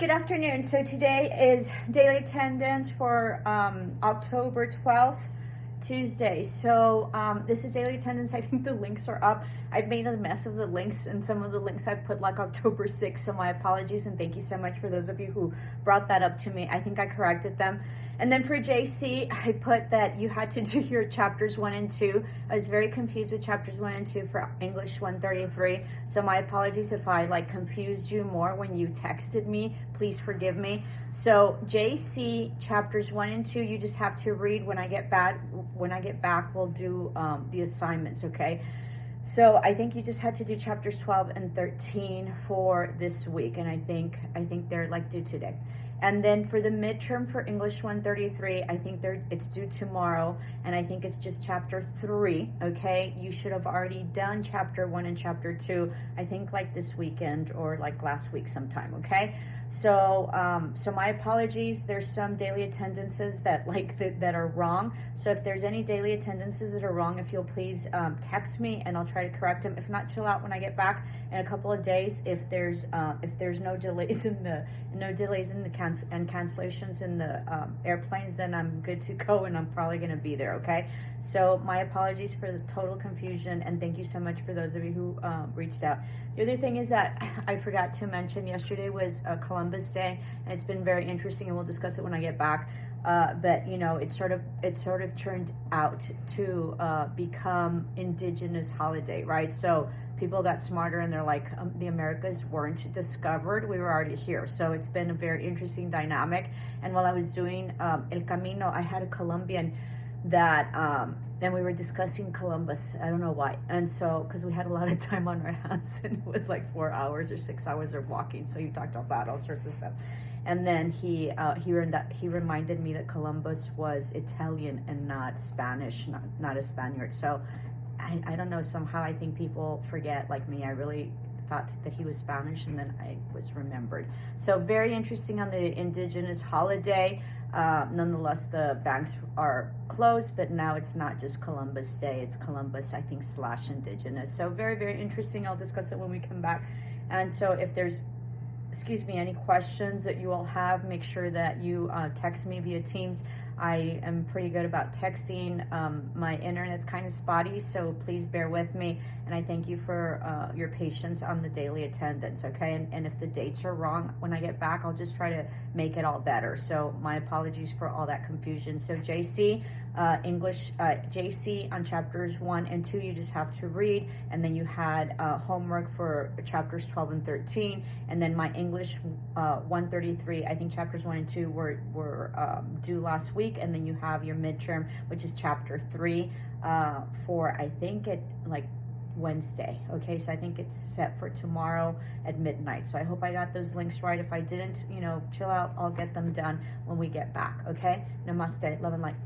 Good afternoon. So today is daily attendance for October 12th, Tuesday. So this is daily attendance. I think the links are up. I've made a mess of the links, and some of the links I've put like October 6th, so my apologies, and thank you so much for those of you who brought that up to me. I think I corrected them. And then for JC, I put that you had to do your chapters 1 and 2. I was very confused with chapters 1 and 2 for English 133. So my apologies if I like confused you more when you texted me. Please forgive me. So JC chapters 1 and 2, you just have to read. When I get back, we'll do the assignments, okay? So I think you just had to do chapters 12 and 13 for this week, and I think they're like due today. And then for the midterm for English 133, I think it's due tomorrow, and I think it's just chapter 3, okay? You should have already done chapter 1 and chapter 2, I think like this weekend or like last week sometime, okay? So so my apologies. There's some daily attendances that that are wrong. So if there's any daily attendances that are wrong, if you'll please text me and I'll try to correct them. If not, chill out when I get back in a couple of days. If there's no delays in the cancellations in the airplanes, then I'm good to go, and I'm probably going to be there, okay? So my apologies for the total confusion, and thank you so much for those of you who reached out. The other thing is that I forgot to mention, yesterday was Columbus Day, and it's been very interesting, and we'll discuss it when I get back. But you know, it sort of turned out to become Indigenous holiday, right? So people got smarter, and they're like, the Americas weren't discovered; we were already here. So it's been a very interesting dynamic. And while I was doing El Camino, I had a Colombian that and we were discussing Columbus. I don't know why. And so because we had a lot of time on our hands, and it was like 4 hours or 6 hours of walking, so he talked about all sorts of stuff. And then he reminded me that Columbus was Italian and not Spanish, not a Spaniard. So I don't know, somehow I think people forget, like me. I really thought that he was Spanish, and then I was remembered. So very interesting on the Indigenous holiday. Nonetheless, the banks are closed, but now it's not just Columbus Day, it's Columbus, I think, / Indigenous. So very, very interesting. I'll discuss it when we come back. And so if there's, any questions that you all have, make sure that you text me via Teams. I am pretty good about texting. My internet's kind of spotty, so please bear with me. And I thank you for your patience on the daily attendance, okay? And if the dates are wrong when I get back, I'll just try to make it all better. So my apologies for all that confusion. So JC, JC on chapters 1 and 2, you just have to read. And then you had homework for chapters 12 and 13. And then my English 133, I think chapters 1 and 2 were due last week. And then you have your midterm, which is chapter 3 for, I think, Wednesday. Okay, so I think it's set for tomorrow at midnight. So I hope I got those links right. If I didn't, chill out. I'll get them done when we get back. Okay, namaste, love and light.